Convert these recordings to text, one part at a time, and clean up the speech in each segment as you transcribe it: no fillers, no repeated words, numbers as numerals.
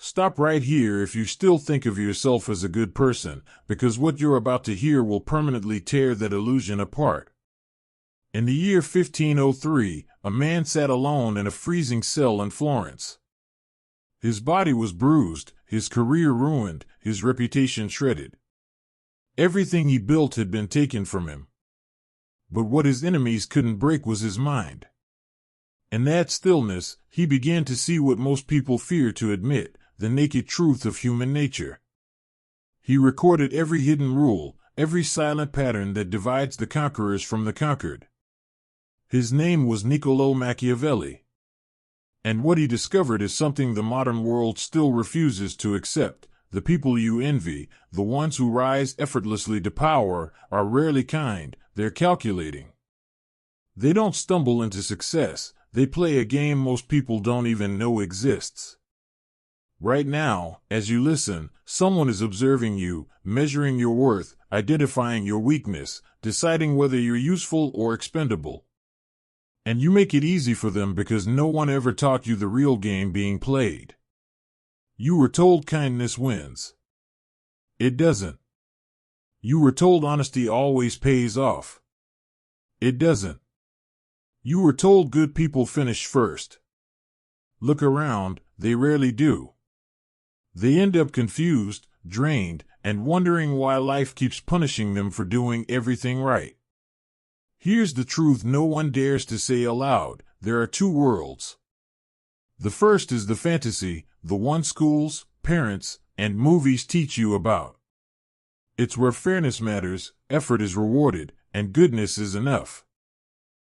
stop right here if you still think of yourself as a good person, because what you're about to hear will permanently tear that illusion apart. In the year 1503, a man sat alone in a freezing cell in Florence. His body was bruised, his career ruined, his reputation shredded. Everything he built had been taken from him. But what his enemies couldn't break was his mind. In that stillness, he began to see what most people fear to admit, the naked truth of human nature. He recorded every hidden rule, every silent pattern that divides the conquerors from the conquered. His name was Niccolò Machiavelli. And what he discovered is something the modern world still refuses to accept. The people you envy, the ones who rise effortlessly to power, are rarely kind, they're calculating. They don't stumble into success, they play a game most people don't even know exists. Right now, as you listen, someone is observing you, measuring your worth, identifying your weakness, deciding whether you're useful or expendable. And you make it easy for them because no one ever taught you the real game being played. You were told kindness wins. It doesn't. You were told honesty always pays off. It doesn't. You were told good people finish first. Look around, they rarely do. They end up confused, drained, and wondering why life keeps punishing them for doing everything right. Here's the truth no one dares to say aloud: there are two worlds. The first is the fantasy, the one schools, parents, and movies teach you about. It's where fairness matters, effort is rewarded, and goodness is enough.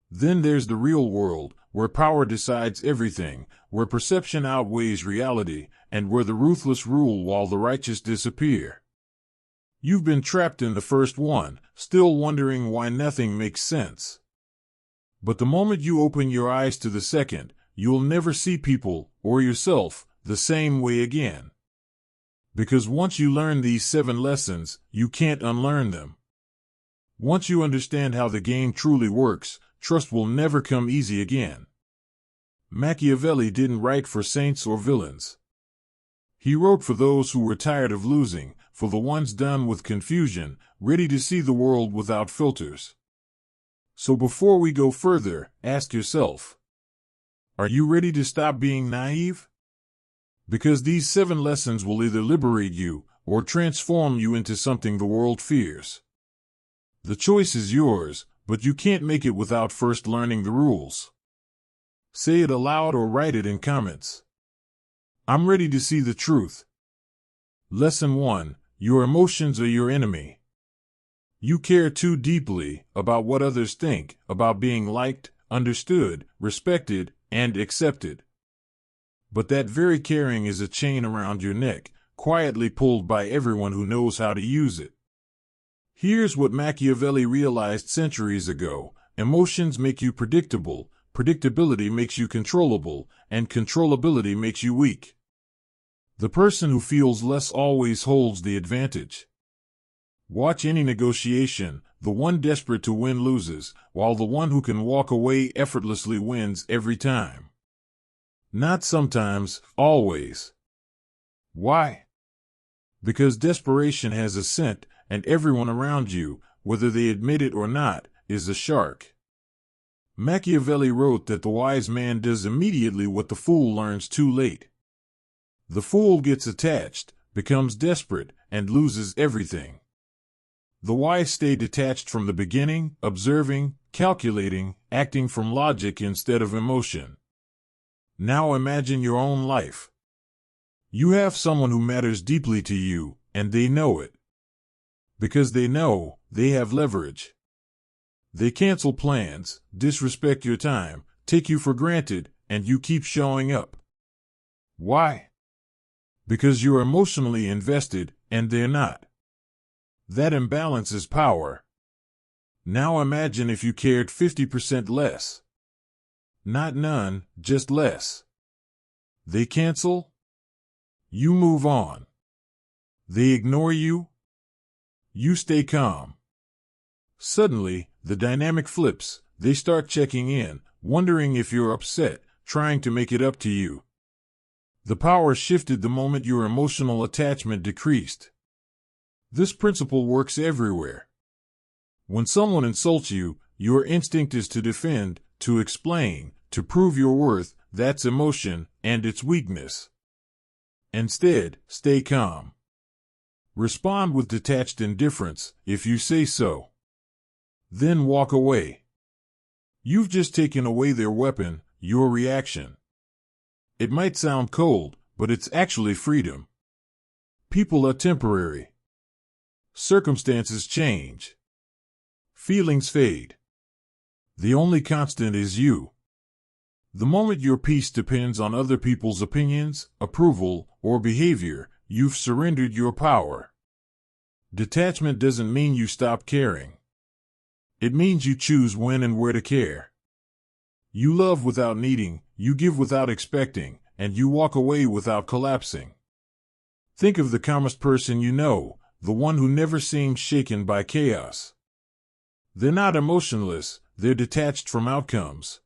Then there's the real world, where power decides everything, where perception outweighs reality, and where the ruthless rule while the righteous disappear. You've been trapped in the first one, still wondering why nothing makes sense. But the moment you open your eyes to the second, you'll never see people, or yourself, the same way again. Because once you learn these 7 lessons, you can't unlearn them. Once you understand how the game truly works, trust will never come easy again. Machiavelli didn't write for saints or villains. He wrote for those who were tired of losing, for the ones done with confusion, ready to see the world without filters. So before we go further, ask yourself, are you ready to stop being naive? Because these 7 lessons will either liberate you, or transform you into something the world fears. The choice is yours, but you can't make it without first learning the rules. Say it aloud or write it in comments. I'm ready to see the truth. Lesson 1. Your emotions are your enemy. You care too deeply about what others think, about being liked, understood, respected, and accepted. But that very caring is a chain around your neck, quietly pulled by everyone who knows how to use it. Here's what Machiavelli realized centuries ago: emotions make you predictable, predictability makes you controllable, and controllability makes you weak. The person who feels less always holds the advantage. Watch any negotiation, the one desperate to win loses, while the one who can walk away effortlessly wins every time. Not sometimes, always. Why? Because desperation has a scent, and everyone around you, whether they admit it or not, is a shark. Machiavelli wrote that the wise man does immediately what the fool learns too late. The fool gets attached, becomes desperate, and loses everything. The wise stay detached from the beginning, observing, calculating, acting from logic instead of emotion. Now imagine your own life. You have someone who matters deeply to you, and they know it. Because they know, they have leverage. They cancel plans, disrespect your time, take you for granted, and you keep showing up. Why? Because you're emotionally invested, and they're not. That imbalance is power. Now imagine if you cared 50% less. Not none, just less. They cancel? You move on. They ignore you? You stay calm. Suddenly, the dynamic flips. They start checking in, wondering if you're upset, trying to make it up to you. The power shifted the moment your emotional attachment decreased. This principle works everywhere. When someone insults you, your instinct is to defend, to explain, to prove your worth. That's emotion, and its weakness. Instead, stay calm. Respond with detached indifference, if you say so. Then walk away. You've just taken away their weapon, your reaction. It might sound cold, but it's actually freedom. People are temporary. Circumstances change. Feelings fade. The only constant is you. The moment your peace depends on other people's opinions, approval, or behavior, you've surrendered your power. Detachment doesn't mean you stop caring. It means you choose when and where to care. You love without needing, you give without expecting, and you walk away without collapsing. Think of the calmest person you know, the one who never seems shaken by chaos. They're not emotionless, they're detached from outcomes.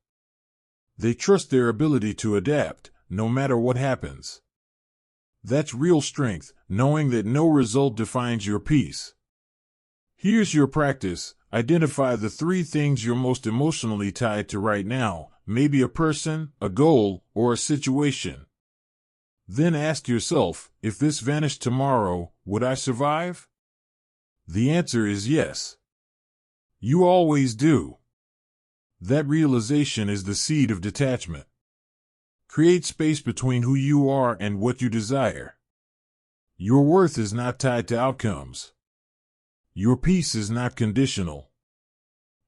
They trust their ability to adapt, no matter what happens. That's real strength, knowing that no result defines your peace. Here's your practice. Identify the 3 things you're most emotionally tied to right now, maybe a person, a goal, or a situation. Then ask yourself, if this vanished tomorrow, would I survive? The answer is yes. You always do. That realization is the seed of detachment. Create space between who you are and what you desire. Your worth is not tied to outcomes. Your peace is not conditional.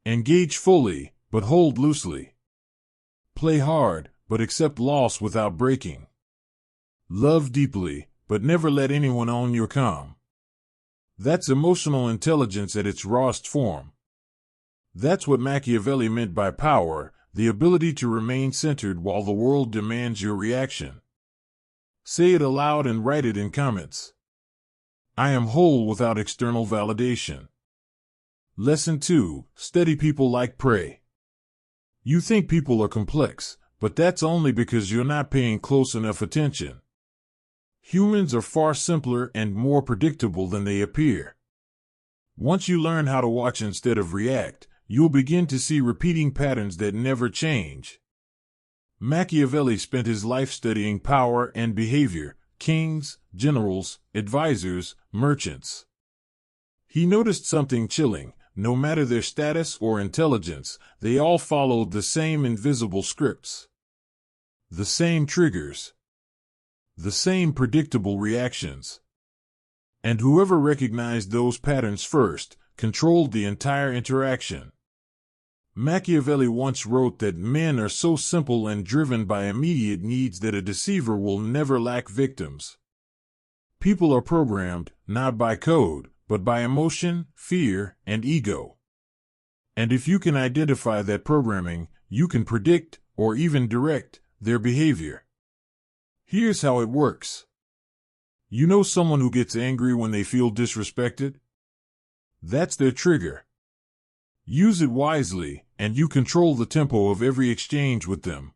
Engage fully, but hold loosely. Play hard, but accept loss without breaking. Love deeply, but never let anyone own your calm. That's emotional intelligence at its rawest form. That's what Machiavelli meant by power, the ability to remain centered while the world demands your reaction. Say it aloud and write it in comments. I am whole without external validation. Lesson 2. Study people like prey. You think people are complex, but that's only because you're not paying close enough attention. Humans are far simpler and more predictable than they appear. Once you learn how to watch instead of react, you'll begin to see repeating patterns that never change. Machiavelli spent his life studying power and behavior, kings, generals, advisors, merchants. He noticed something chilling. No matter their status or intelligence, they all followed the same invisible scripts. The same triggers. The same predictable reactions. And whoever recognized those patterns first, controlled the entire interaction. Machiavelli once wrote that men are so simple and driven by immediate needs that a deceiver will never lack victims. People are programmed, not by code, but by emotion, fear, and ego. And if you can identify that programming, you can predict, or even direct, their behavior. Here's how it works. You know someone who gets angry when they feel disrespected? That's their trigger. Use it wisely, and you control the tempo of every exchange with them.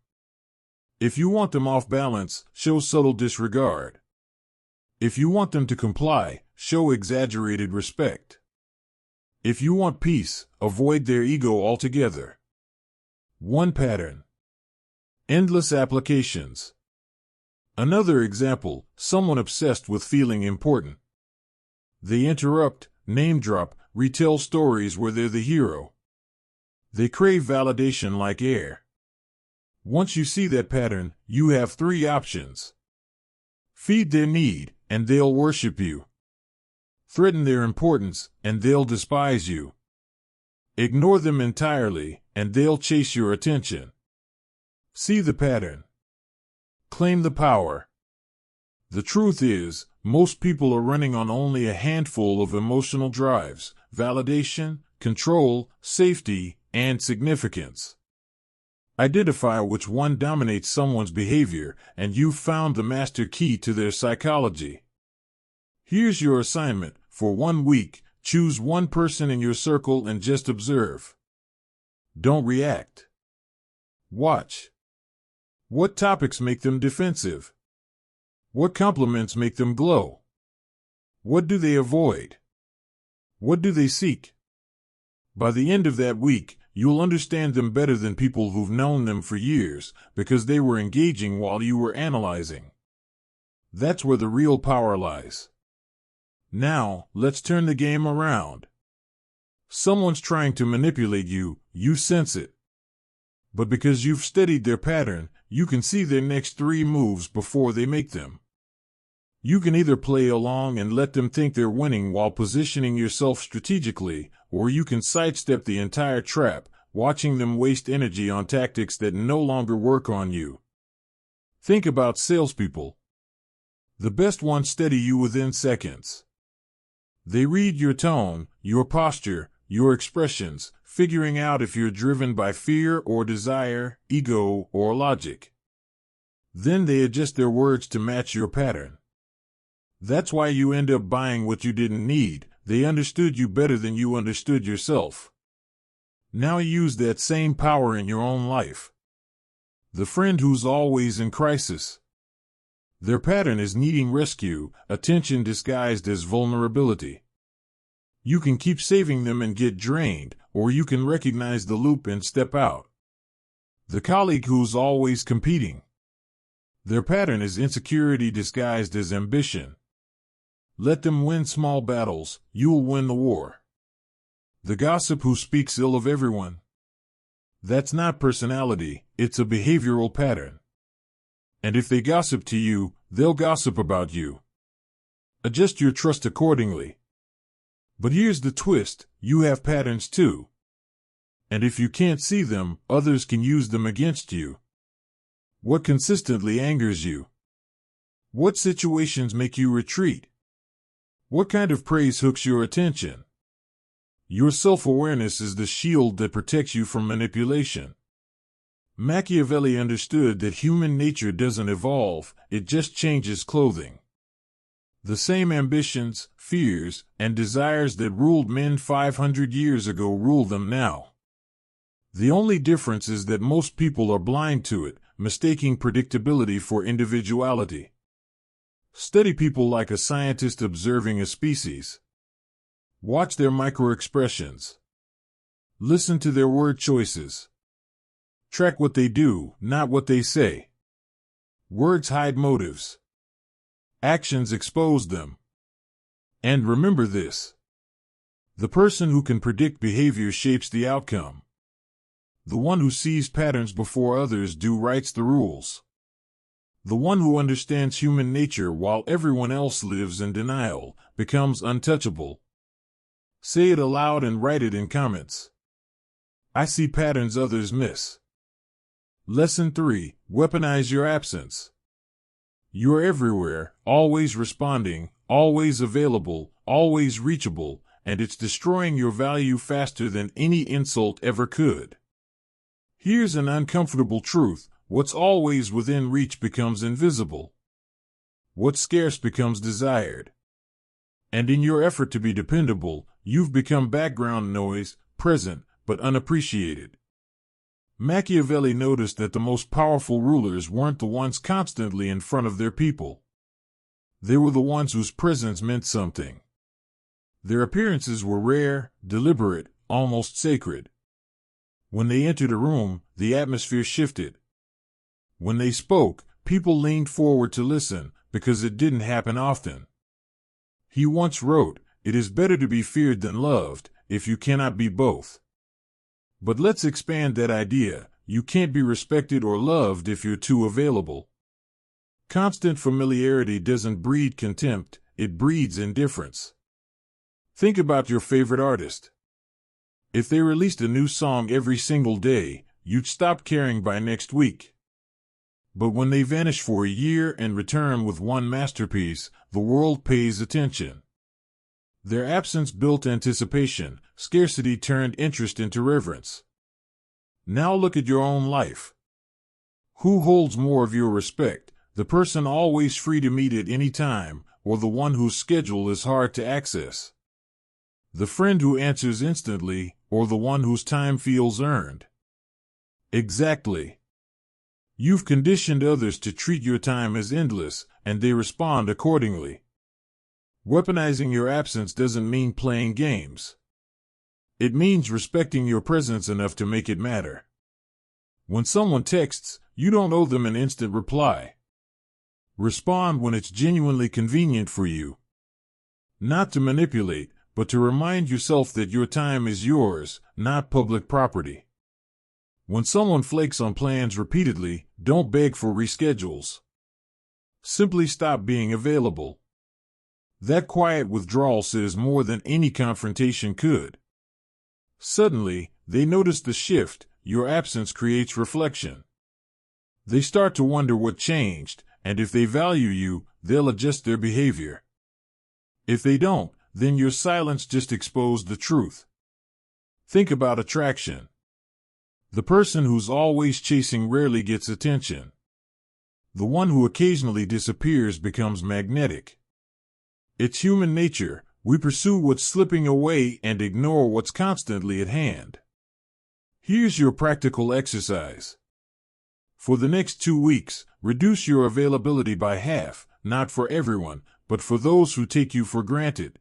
If you want them off balance, show subtle disregard. If you want them to comply, show exaggerated respect. If you want peace, avoid their ego altogether. 1 pattern. Endless applications. Another example, someone obsessed with feeling important. They interrupt, name drop, retell stories where they're the hero. They crave validation like air. Once you see that pattern, you have 3 options. Feed their need, and they'll worship you. Threaten their importance, and they'll despise you. Ignore them entirely, and they'll chase your attention. See the pattern. Claim the power. The truth is, most people are running on only a handful of emotional drives: validation, control, safety, and significance. Identify which one dominates someone's behavior, and you've found the master key to their psychology. Here's your assignment. For 1 week, choose 1 person in your circle and just observe. Don't react. Watch. What topics make them defensive? What compliments make them glow? What do they avoid? What do they seek? By the end of that week, you'll understand them better than people who've known them for years, because they were engaging while you were analyzing. That's where the real power lies. Now, let's turn the game around. Someone's trying to manipulate you, you sense it. But because you've studied their pattern, you can see their next 3 moves before they make them. You can either play along and let them think they're winning while positioning yourself strategically, or you can sidestep the entire trap, watching them waste energy on tactics that no longer work on you. Think about salespeople. The best ones study you within seconds. They read your tone, your posture, your expressions, figuring out if you're driven by fear or desire, ego or logic. Then they adjust their words to match your pattern. That's why you end up buying what you didn't need. They understood you better than you understood yourself. Now use that same power in your own life. The friend who's always in crisis. Their pattern is needing rescue, attention disguised as vulnerability. You can keep saving them and get drained, or you can recognize the loop and step out. The colleague who's always competing. Their pattern is insecurity disguised as ambition. Let them win small battles, you'll win the war. The gossip who speaks ill of everyone. That's not personality, it's a behavioral pattern. And if they gossip to you, they'll gossip about you. Adjust your trust accordingly. But here's the twist, you have patterns too. And if you can't see them, others can use them against you. What consistently angers you? What situations make you retreat? What kind of praise hooks your attention? Your self-awareness is the shield that protects you from manipulation. Machiavelli understood that human nature doesn't evolve, it just changes clothing. The same ambitions, fears, and desires that ruled men 500 years ago rule them now. The only difference is that most people are blind to it, mistaking predictability for individuality. Study people like a scientist observing a species. Watch their microexpressions. Listen to their word choices. Track what they do, not what they say. Words hide motives. Actions expose them. And remember this. The person who can predict behavior shapes the outcome. The one who sees patterns before others do writes the rules. The one who understands human nature while everyone else lives in denial becomes untouchable. Say it aloud and write it in comments. I see patterns others miss. Lesson 3. Weaponize your absence. You're everywhere, always responding, always available, always reachable, and it's destroying your value faster than any insult ever could. Here's an uncomfortable truth. What's always within reach becomes invisible. What's scarce becomes desired. And in your effort to be dependable, you've become background noise, present, but unappreciated. Machiavelli noticed that the most powerful rulers weren't the ones constantly in front of their people. They were the ones whose presence meant something. Their appearances were rare, deliberate, almost sacred. When they entered a room, the atmosphere shifted. When they spoke, people leaned forward to listen, because it didn't happen often. He once wrote, "It is better to be feared than loved, if you cannot be both." But let's expand that idea. You can't be respected or loved if you're too available. Constant familiarity doesn't breed contempt, it breeds indifference. Think about your favorite artist. If they released a new song every single day, you'd stop caring by next week. But when they vanish for a year and return with one masterpiece, the world pays attention. Their absence built anticipation, scarcity turned interest into reverence. Now look at your own life. Who holds more of your respect, the person always free to meet at any time, or the one whose schedule is hard to access? The friend who answers instantly, or the one whose time feels earned? Exactly. You've conditioned others to treat your time as endless, and they respond accordingly. Weaponizing your absence doesn't mean playing games. It means respecting your presence enough to make it matter. When someone texts, you don't owe them an instant reply. Respond when it's genuinely convenient for you. Not to manipulate, but to remind yourself that your time is yours, not public property. When someone flakes on plans repeatedly, don't beg for reschedules. Simply stop being available. That quiet withdrawal says more than any confrontation could. Suddenly, they notice the shift. Your absence creates reflection. They start to wonder what changed, and if they value you, they'll adjust their behavior. If they don't, then your silence just exposed the truth. Think about attraction. The person who's always chasing rarely gets attention. The one who occasionally disappears becomes magnetic. It's human nature. We pursue what's slipping away and ignore what's constantly at hand. Here's your practical exercise. For the next 2 weeks, reduce your availability by half, not for everyone, but for those who take you for granted.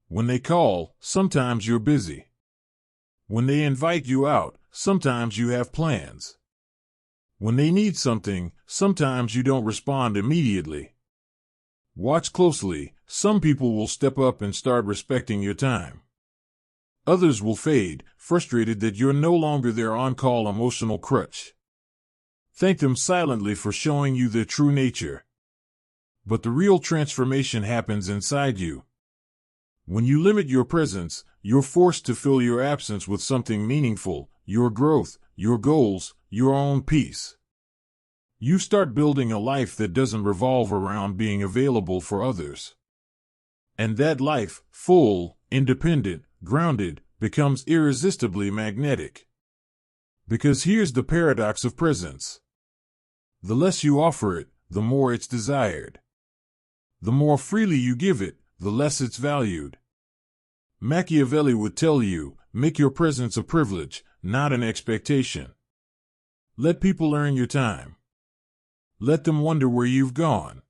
When they call, sometimes you're busy. When they invite you out, sometimes you have plans. When they need something, sometimes you don't respond immediately. Watch closely. Some people will step up and start respecting your time. Others will fade, frustrated that you're no longer their on-call emotional crutch. Thank them silently for showing you their true nature. But the real transformation happens inside you. When you limit your presence, you're forced to fill your absence with something meaningful, your growth, your goals, your own peace. You start building a life that doesn't revolve around being available for others. And that life, full, independent, grounded, becomes irresistibly magnetic. Because here's the paradox of presence. The less you offer it, the more it's desired. The more freely you give it, the less it's valued. Machiavelli would tell you, make your presence a privilege, not an expectation. Let people earn your time. Let them wonder where you've gone.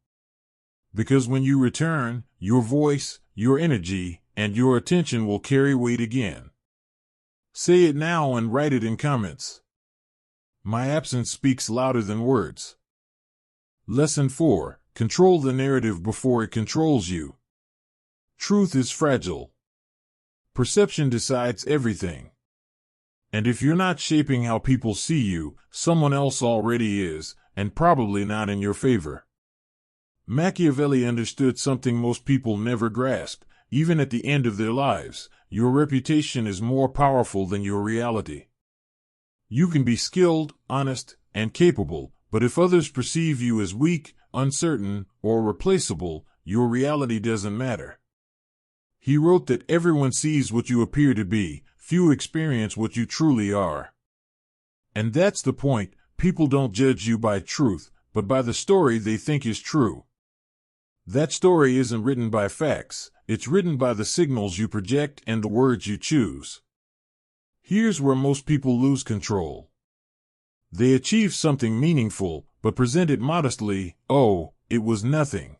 Because when you return, your voice, your energy, and your attention will carry weight again. Say it now and write it in comments. My absence speaks louder than words. Lesson 4. Control the narrative before it controls you. Truth is fragile. Perception decides everything. And if you're not shaping how people see you, someone else already is, and probably not in your favor. Machiavelli understood something most people never grasp, even at the end of their lives. Your reputation is more powerful than your reality. You can be skilled, honest, and capable, but if others perceive you as weak, uncertain, or replaceable, your reality doesn't matter. He wrote that everyone sees what you appear to be, few experience what you truly are. And that's the point. People don't judge you by truth, but by the story they think is true. That story isn't written by facts, it's written by the signals you project and the words you choose. Here's where most people lose control. They achieve something meaningful, but present it modestly. Oh, it was nothing.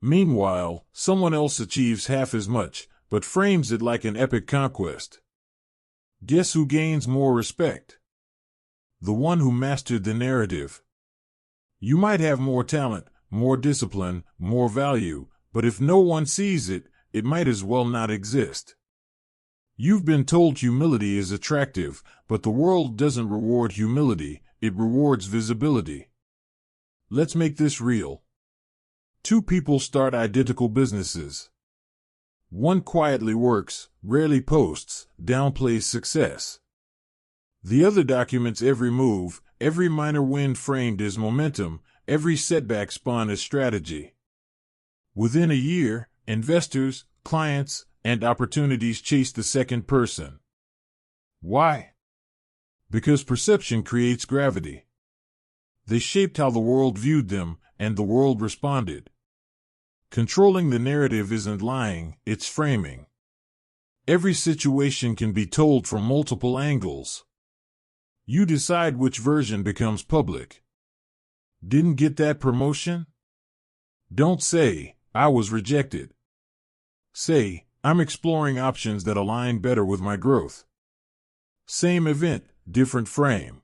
Meanwhile, someone else achieves half as much, but frames it like an epic conquest. Guess who gains more respect? The one who mastered the narrative. You might have more talent, more discipline, more value, but if no one sees it, it might as well not exist. You've been told humility is attractive, but the world doesn't reward humility, it rewards visibility. Let's make this real. 2 people start identical businesses. One quietly works, rarely posts, downplays success. The other documents every move, every minor win framed as momentum, every setback spun as strategy. Within a year, investors, clients, and opportunities chase the second person. Why? Because perception creates gravity. They shaped how the world viewed them, and the world responded. Controlling the narrative isn't lying, it's framing. Every situation can be told from multiple angles. You decide which version becomes public. Didn't get that promotion? Don't say, I was rejected. Say, I'm exploring options that align better with my growth. Same event, different frame.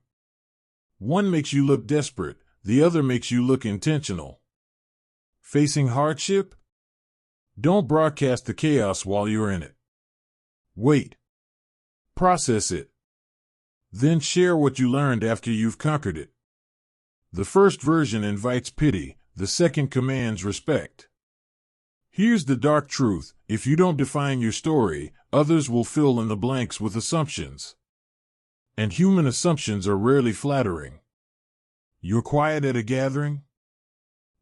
One makes you look desperate, the other makes you look intentional. Facing hardship? Don't broadcast the chaos while you're in it. Wait. Process it. Then share what you learned after you've conquered it. The first version invites pity, the second commands respect. Here's the dark truth: if you don't define your story, others will fill in the blanks with assumptions. And human assumptions are rarely flattering. You're quiet at a gathering?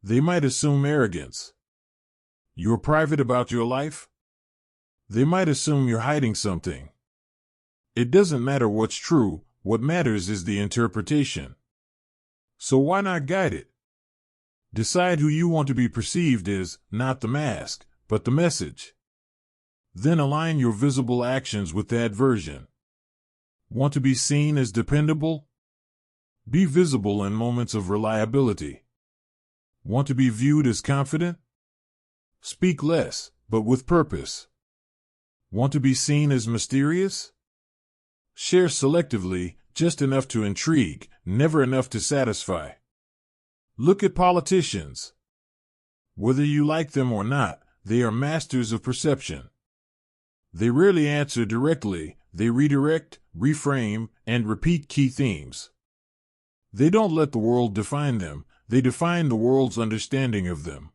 They might assume arrogance. You're private about your life? They might assume you're hiding something. It doesn't matter what's true, what matters is the interpretation. So why not guide it? Decide who you want to be perceived as, not the mask, but the message. Then align your visible actions with that version. Want to be seen as dependable? Be visible in moments of reliability. Want to be viewed as confident? Speak less, but with purpose. Want to be seen as mysterious? Share selectively, just enough to intrigue, never enough to satisfy. Look at politicians. Whether you like them or not, they are masters of perception. They rarely answer directly, they redirect, reframe, and repeat key themes. They don't let the world define them, they define the world's understanding of them.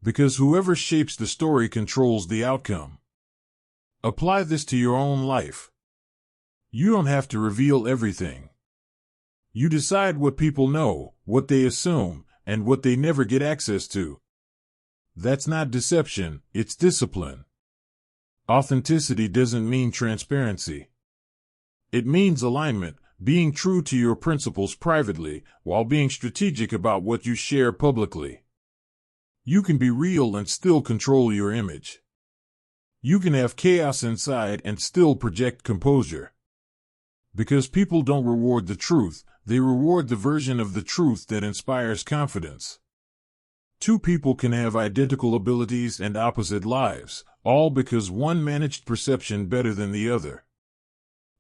Because whoever shapes the story controls the outcome. Apply this to your own life. You don't have to reveal everything. You decide what people know, what they assume, and what they never get access to. That's not deception, it's discipline. Authenticity doesn't mean transparency. It means alignment, being true to your principles privately, while being strategic about what you share publicly. You can be real and still control your image. You can have chaos inside and still project composure. Because people don't reward the truth, they reward the version of the truth that inspires confidence. Two people can have identical abilities and opposite lives, all because one managed perception better than the other.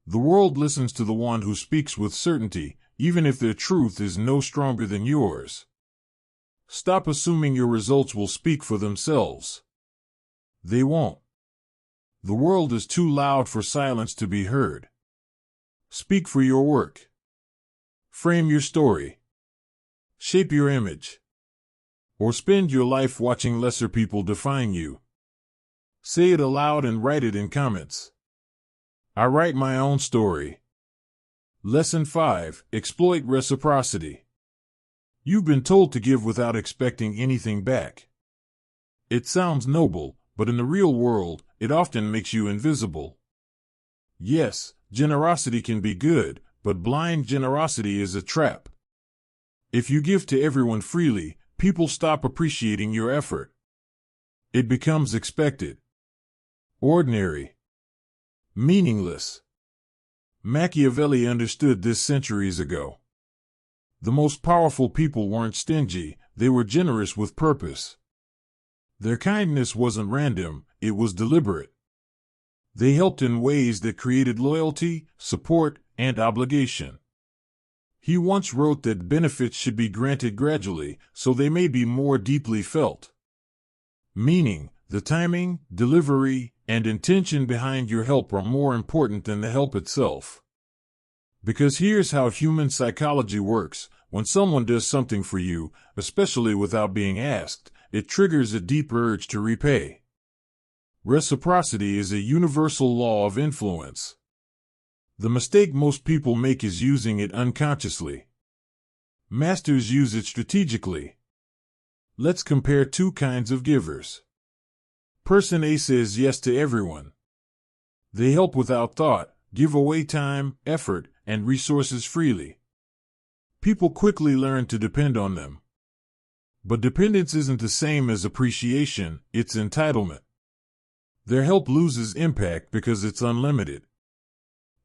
The world listens to the one who speaks with certainty, even if their truth is no stronger than yours. Stop assuming your results will speak for themselves. They won't. The world is too loud for silence to be heard. Speak for your work. Frame your story. Shape your image. Or spend your life watching lesser people define you. Say it aloud and write it in comments. I write my own story. Lesson 5. Exploit reciprocity. You've been told to give without expecting anything back. It sounds noble, but in the real world, it often makes you invisible. Yes, generosity can be good, but blind generosity is a trap. If you give to everyone freely, people stop appreciating your effort. It becomes expected. Ordinary. Meaningless. Machiavelli understood this centuries ago. The most powerful people weren't stingy, they were generous with purpose. Their kindness wasn't random, it was deliberate. They helped in ways that created loyalty, support, and obligation. He once wrote that benefits should be granted gradually, so they may be more deeply felt. Meaning, the timing, delivery, and intention behind your help are more important than the help itself. Because here's how human psychology works: when someone does something for you, especially without being asked, it triggers a deep urge to repay. Reciprocity is a universal law of influence. The mistake most people make is using it unconsciously. Masters use it strategically. Let's compare two kinds of givers. Person A says yes to everyone. They help without thought, give away time, effort, and resources freely. People quickly learn to depend on them. But dependence isn't the same as appreciation, it's entitlement. Their help loses impact because it's unlimited.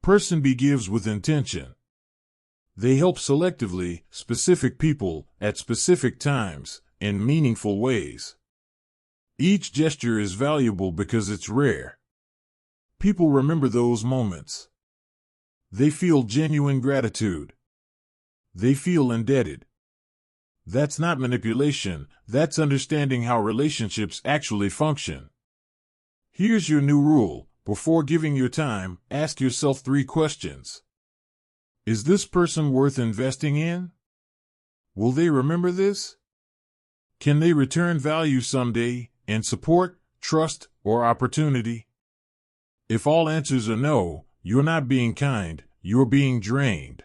Person B gives with intention. They help selectively, specific people, at specific times, in meaningful ways. Each gesture is valuable because it's rare. People remember those moments. They feel genuine gratitude. They feel indebted. That's not manipulation, that's understanding how relationships actually function. Here's your new rule. Before giving your time, ask yourself 3 questions. Is this person worth investing in? Will they remember this? Can they return value someday, in support, trust, or opportunity? If all answers are no, you're not being kind, you're being drained.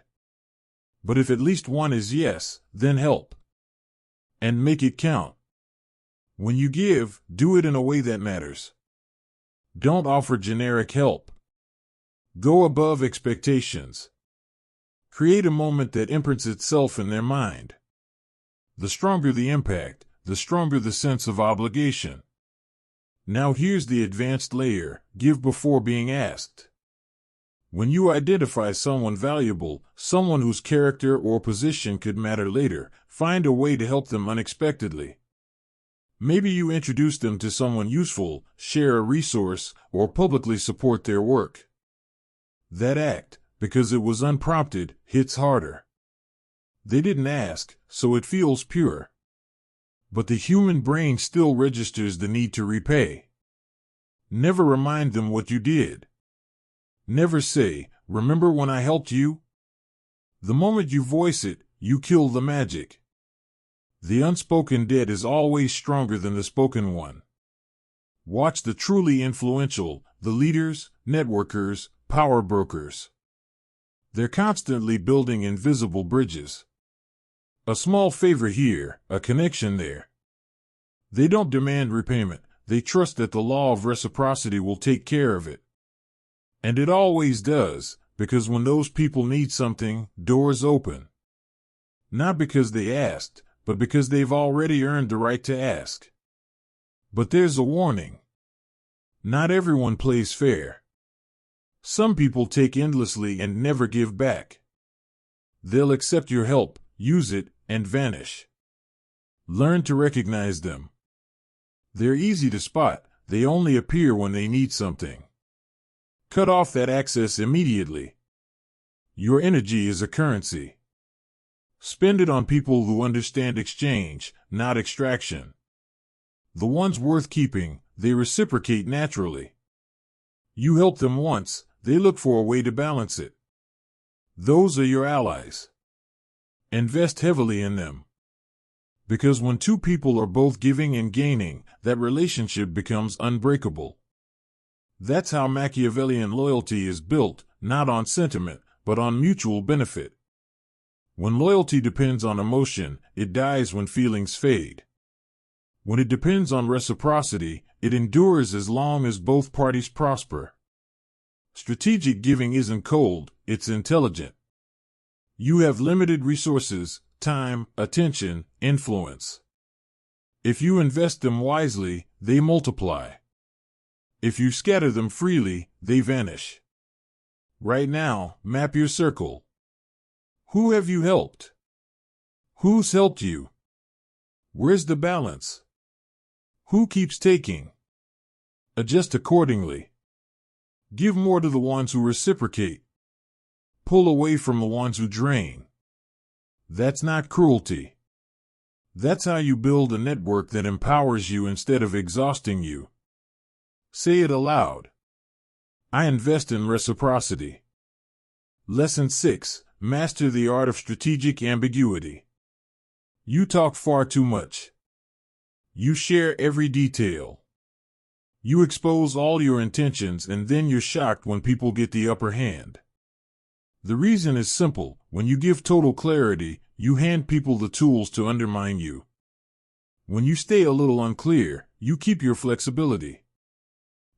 But if at least one is yes, then help. And make it count. When you give, do it in a way that matters. Don't offer generic help. Go above expectations. Create a moment that imprints itself in their mind. The stronger the impact, the stronger the sense of obligation. Now here's the advanced layer: give before being asked. When you identify someone valuable, someone whose character or position could matter later, find a way to help them unexpectedly. Maybe you introduce them to someone useful, share a resource, or publicly support their work. That act, because it was unprompted, hits harder. They didn't ask, so it feels pure. But the human brain still registers the need to repay. Never remind them what you did. Never say, "Remember when I helped you?" The moment you voice it, you kill the magic. The unspoken debt is always stronger than the spoken one. Watch the truly influential, the leaders, networkers, power brokers. They're constantly building invisible bridges. A small favor here, a connection there. They don't demand repayment, they trust that the law of reciprocity will take care of it. And it always does, because when those people need something, doors open. Not because they asked, but because they've already earned the right to ask. But there's a warning. Not everyone plays fair. Some people take endlessly and never give back. They'll accept your help, use it, and vanish. Learn to recognize them. They're easy to spot, they only appear when they need something. Cut off that access immediately. Your energy is a currency. Spend it on people who understand exchange, not extraction. The ones worth keeping, they reciprocate naturally. You help them once, they look for a way to balance it. Those are your allies. Invest heavily in them. Because when 2 people are both giving and gaining, that relationship becomes unbreakable. That's how Machiavellian loyalty is built, not on sentiment, but on mutual benefit. When loyalty depends on emotion, it dies when feelings fade. When it depends on reciprocity, it endures as long as both parties prosper. Strategic giving isn't cold, it's intelligent. You have limited resources, time, attention, influence. If you invest them wisely, they multiply. If you scatter them freely, they vanish. Right now, map your circle. Who have you helped? Who's helped you? Where's the balance? Who keeps taking? Adjust accordingly. Give more to the ones who reciprocate. Pull away from the ones who drain. That's not cruelty. That's how you build a network that empowers you instead of exhausting you. Say it aloud. I invest in reciprocity. Lesson 6. Master the art of strategic ambiguity. You talk far too much. You share every detail. You expose all your intentions and then you're shocked when people get the upper hand. The reason is simple. When you give total clarity, you hand people the tools to undermine you. When you stay a little unclear, you keep your flexibility.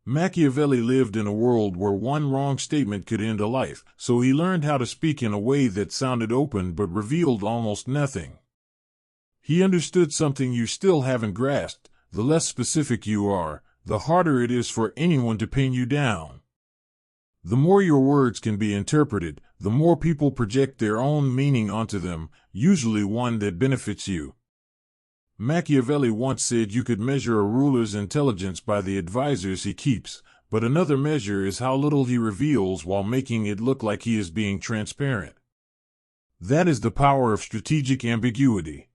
Machiavelli lived in a world where one wrong statement could end a life, so he learned how to speak in a way that sounded open but revealed almost nothing. He understood something you still haven't grasped: the less specific you are, the harder it is for anyone to pin you down. The more your words can be interpreted, the more people project their own meaning onto them, usually one that benefits you. Machiavelli once said you could measure a ruler's intelligence by the advisors he keeps, but another measure is how little he reveals while making it look like he is being transparent. That is the power of strategic ambiguity.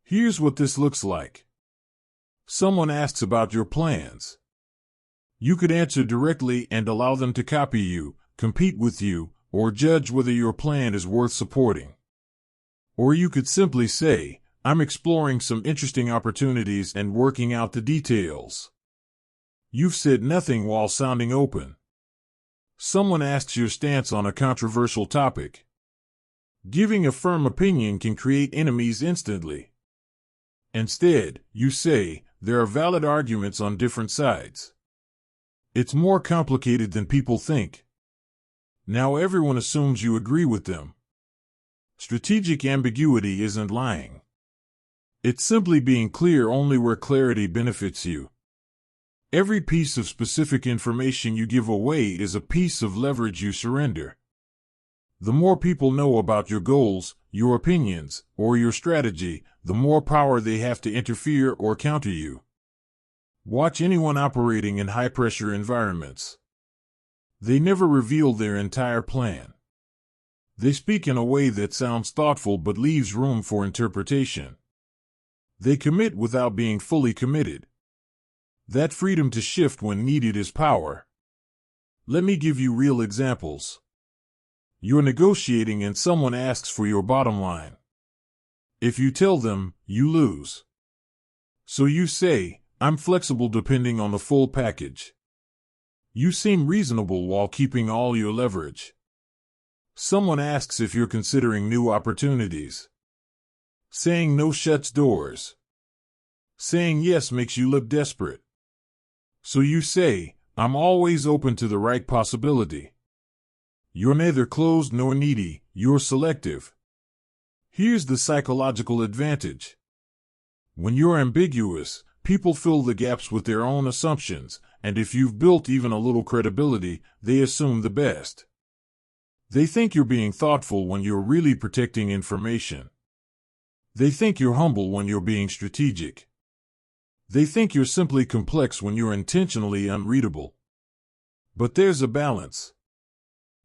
Here's what this looks like. Someone asks about your plans. You could answer directly and allow them to copy you, compete with you, or judge whether your plan is worth supporting. Or you could simply say, I'm exploring some interesting opportunities and working out the details. You've said nothing while sounding open. Someone asks your stance on a controversial topic. Giving a firm opinion can create enemies instantly. Instead, you say, there are valid arguments on different sides. It's more complicated than people think. Now everyone assumes you agree with them. Strategic ambiguity isn't lying. It's simply being clear only where clarity benefits you. Every piece of specific information you give away is a piece of leverage you surrender. The more people know about your goals, your opinions, or your strategy, the more power they have to interfere or counter you. Watch anyone operating in high-pressure environments. They never reveal their entire plan. They speak in a way that sounds thoughtful but leaves room for interpretation. They commit without being fully committed. That freedom to shift when needed is power. Let me give you real examples. You're negotiating and someone asks for your bottom line. If you tell them, you lose. So you say, I'm flexible depending on the full package. You seem reasonable while keeping all your leverage. Someone asks if you're considering new opportunities. Saying no shuts doors. Saying yes makes you look desperate. So you say, I'm always open to the right possibility. You're neither closed nor needy, you're selective. Here's the psychological advantage. When you're ambiguous, people fill the gaps with their own assumptions, and if you've built even a little credibility, they assume the best. They think you're being thoughtful when you're really protecting information. They think you're humble when you're being strategic. They think you're simply complex when you're intentionally unreadable. But there's a balance.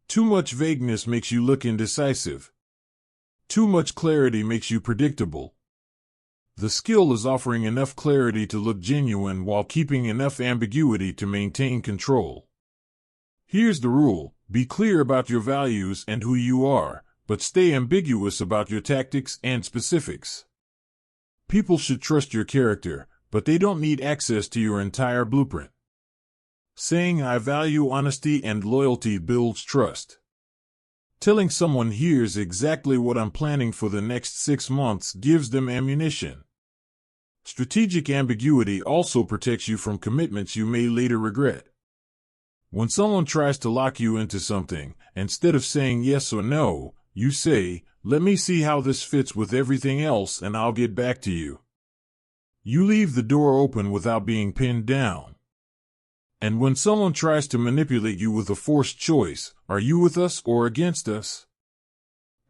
Too much vagueness makes you look indecisive. Too much clarity makes you predictable. The skill is offering enough clarity to look genuine while keeping enough ambiguity to maintain control. Here's the rule: be clear about your values and who you are, but stay ambiguous about your tactics and specifics. People should trust your character, but they don't need access to your entire blueprint. Saying I value honesty and loyalty builds trust. Telling someone here's exactly what I'm planning for the next 6 months gives them ammunition. Strategic ambiguity also protects you from commitments you may later regret. When someone tries to lock you into something, instead of saying yes or no, you say, let me see how this fits with everything else and I'll get back to you. You leave the door open without being pinned down. And when someone tries to manipulate you with a forced choice, are you with us or against us?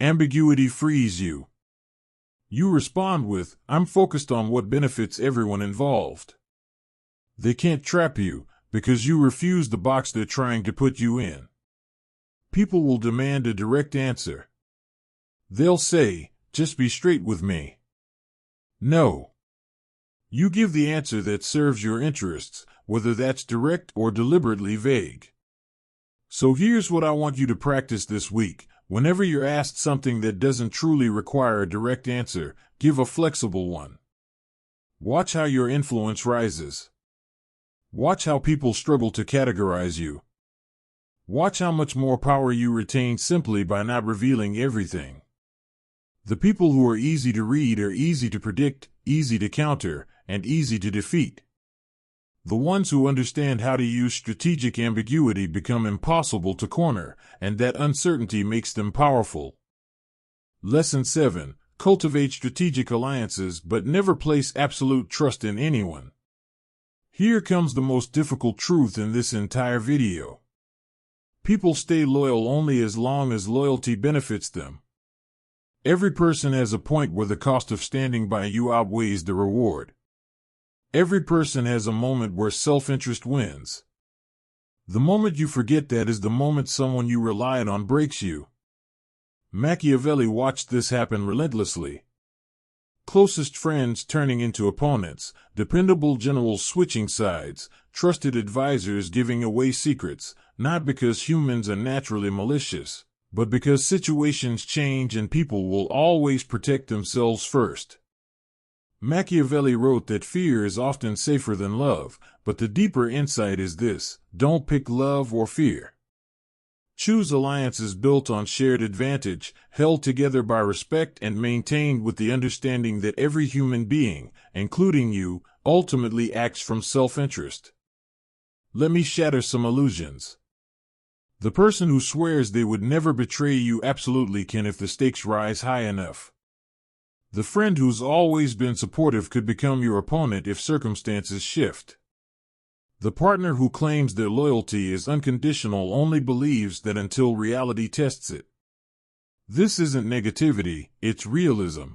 Ambiguity frees you. You respond with, I'm focused on what benefits everyone involved. They can't trap you, because you refuse the box they're trying to put you in. People will demand a direct answer. They'll say, just be straight with me. No. You give the answer that serves your interests, whether that's direct or deliberately vague. So here's what I want you to practice this week. Whenever you're asked something that doesn't truly require a direct answer, give a flexible one. Watch how your influence rises. Watch how people struggle to categorize you. Watch how much more power you retain simply by not revealing everything. The people who are easy to read are easy to predict, easy to counter, and easy to defeat. The ones who understand how to use strategic ambiguity become impossible to corner, and that uncertainty makes them powerful. Lesson 7. Cultivate strategic alliances but never place absolute trust in anyone. Here comes the most difficult truth in this entire video. People stay loyal only as long as loyalty benefits them. Every person has a point where the cost of standing by you outweighs the reward. Every person has a moment where self-interest wins. The moment you forget that is the moment someone you relied on breaks you. Machiavelli watched this happen relentlessly. Closest friends turning into opponents, dependable generals switching sides, trusted advisors giving away secrets, not because humans are naturally malicious, but because situations change and people will always protect themselves first. Machiavelli wrote that fear is often safer than love, but the deeper insight is this: don't pick love or fear. Choose alliances built on shared advantage, held together by respect and maintained with the understanding that every human being, including you, ultimately acts from self-interest. Let me shatter some illusions. The person who swears they would never betray you absolutely can if the stakes rise high enough. The friend who's always been supportive could become your opponent if circumstances shift. The partner who claims their loyalty is unconditional only believes that until reality tests it. This isn't negativity, it's realism.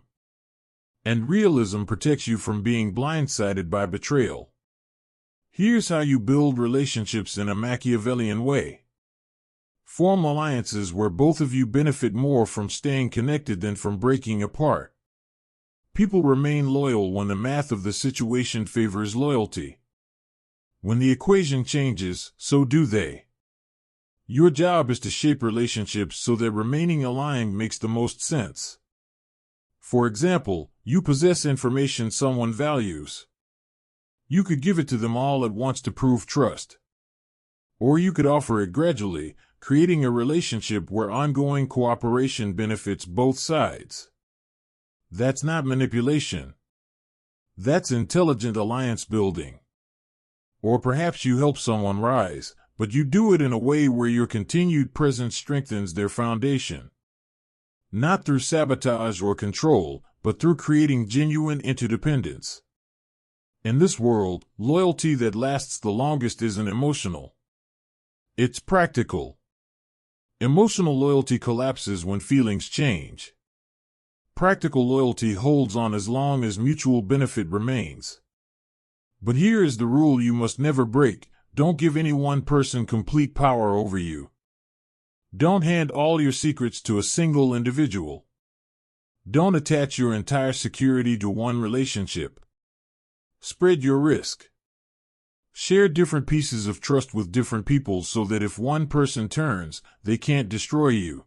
And realism protects you from being blindsided by betrayal. Here's how you build relationships in a Machiavellian way. Form alliances where both of you benefit more from staying connected than from breaking apart. People remain loyal when the math of the situation favors loyalty. When the equation changes, so do they. Your job is to shape relationships so that remaining aligned makes the most sense. For example, you possess information someone values. You could give it to them all at once to prove trust. Or you could offer it gradually, creating a relationship where ongoing cooperation benefits both sides. That's not manipulation. That's intelligent alliance building. Or perhaps you help someone rise, but you do it in a way where your continued presence strengthens their foundation. Not through sabotage or control, but through creating genuine interdependence. In this world, loyalty that lasts the longest isn't emotional. It's practical. Emotional loyalty collapses when feelings change. Practical loyalty holds on as long as mutual benefit remains. But here is the rule you must never break: don't give any one person complete power over you. Don't hand all your secrets to a single individual. Don't attach your entire security to one relationship. Spread your risk. Share different pieces of trust with different people so that if one person turns, they can't destroy you.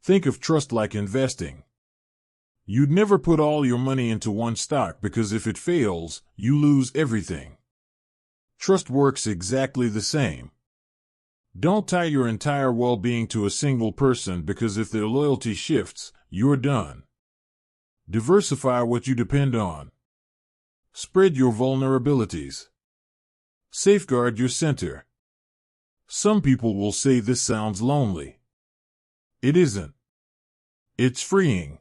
Think of trust like investing. You'd never put all your money into one stock because if it fails, you lose everything. Trust works exactly the same. Don't tie your entire well-being to a single person because if their loyalty shifts, you're done. Diversify what you depend on. Spread your vulnerabilities. Safeguard your center. Some people will say this sounds lonely. It isn't. It's freeing.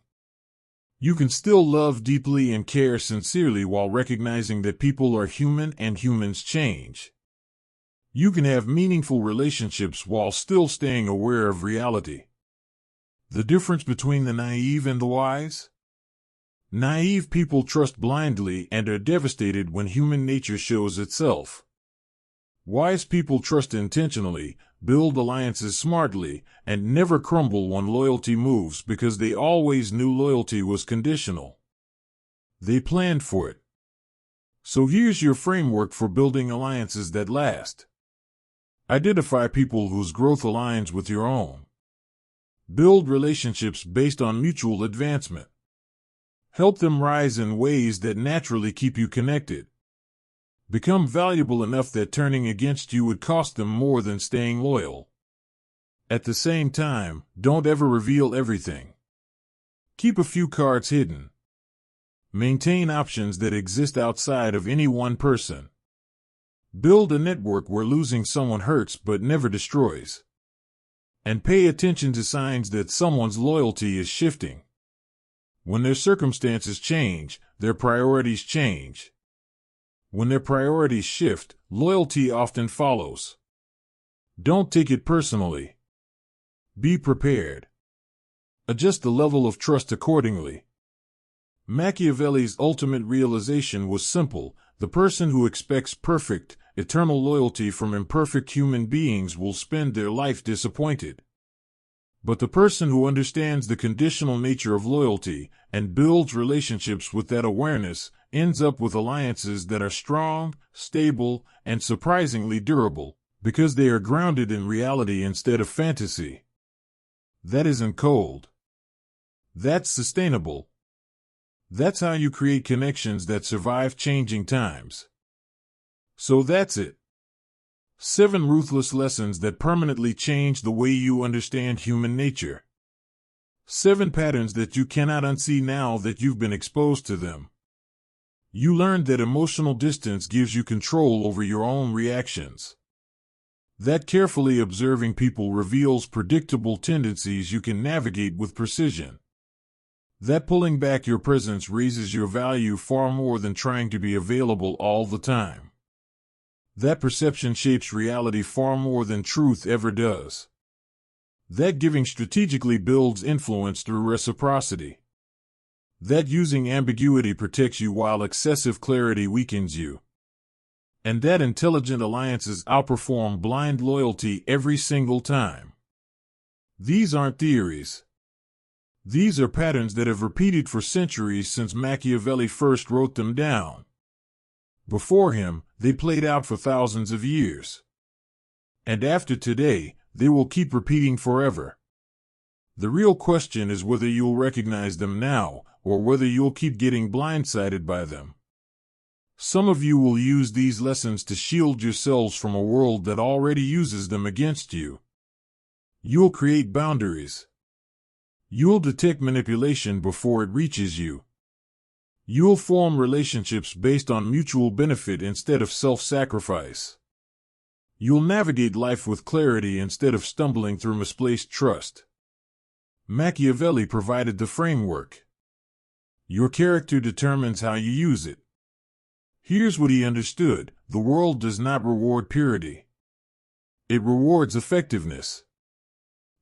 You can still love deeply and care sincerely while recognizing that people are human and humans change. You can have meaningful relationships while still staying aware of reality. The difference between the naive and the wise? Naive people trust blindly and are devastated when human nature shows itself. Wise people trust intentionally, build alliances smartly, and never crumble when loyalty moves because they always knew loyalty was conditional. They planned for it. So here's your framework for building alliances that last. Identify people whose growth aligns with your own. Build relationships based on mutual advancement. Help them rise in ways that naturally keep you connected. Become valuable enough that turning against you would cost them more than staying loyal. At the same time, don't ever reveal everything. Keep a few cards hidden. Maintain options that exist outside of any one person. Build a network where losing someone hurts but never destroys. And pay attention to signs that someone's loyalty is shifting. When their circumstances change, their priorities change. When their priorities shift, loyalty often follows. Don't take it personally. Be prepared. Adjust the level of trust accordingly. Machiavelli's ultimate realization was simple: the person who expects perfect, eternal loyalty from imperfect human beings will spend their life disappointed. But the person who understands the conditional nature of loyalty and builds relationships with that awareness ends up with alliances that are strong, stable, and surprisingly durable, because they are grounded in reality instead of fantasy. That isn't cold. That's sustainable. That's how you create connections that survive changing times. So that's it. 7 ruthless lessons that permanently change the way you understand human nature. 7 patterns that you cannot unsee now that you've been exposed to them. You learned that emotional distance gives you control over your own reactions. That carefully observing people reveals predictable tendencies you can navigate with precision. That pulling back your presence raises your value far more than trying to be available all the time. That perception shapes reality far more than truth ever does. That giving strategically builds influence through reciprocity. That using ambiguity protects you while excessive clarity weakens you. And that intelligent alliances outperform blind loyalty every single time. These aren't theories. These are patterns that have repeated for centuries since Machiavelli first wrote them down. Before him, they played out for thousands of years. And after today, they will keep repeating forever. The real question is whether you'll recognize them now, or whether you'll keep getting blindsided by them. Some of you will use these lessons to shield yourselves from a world that already uses them against you. You'll create boundaries. You'll detect manipulation before it reaches you. You'll form relationships based on mutual benefit instead of self-sacrifice. You'll navigate life with clarity instead of stumbling through misplaced trust. Machiavelli provided the framework. Your character determines how you use it. Here's what he understood: the world does not reward purity. It rewards effectiveness.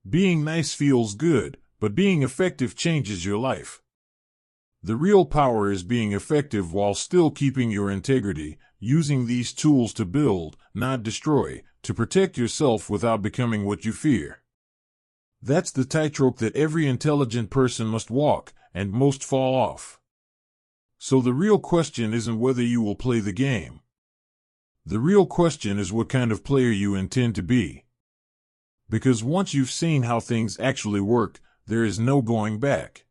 Being nice feels good, but being effective changes your life. The real power is being effective while still keeping your integrity, using these tools to build, not destroy, to protect yourself without becoming what you fear. That's the tightrope that every intelligent person must walk, and most fall off. So the real question isn't whether you will play the game. The real question is what kind of player you intend to be. Because once you've seen how things actually work, there is no going back.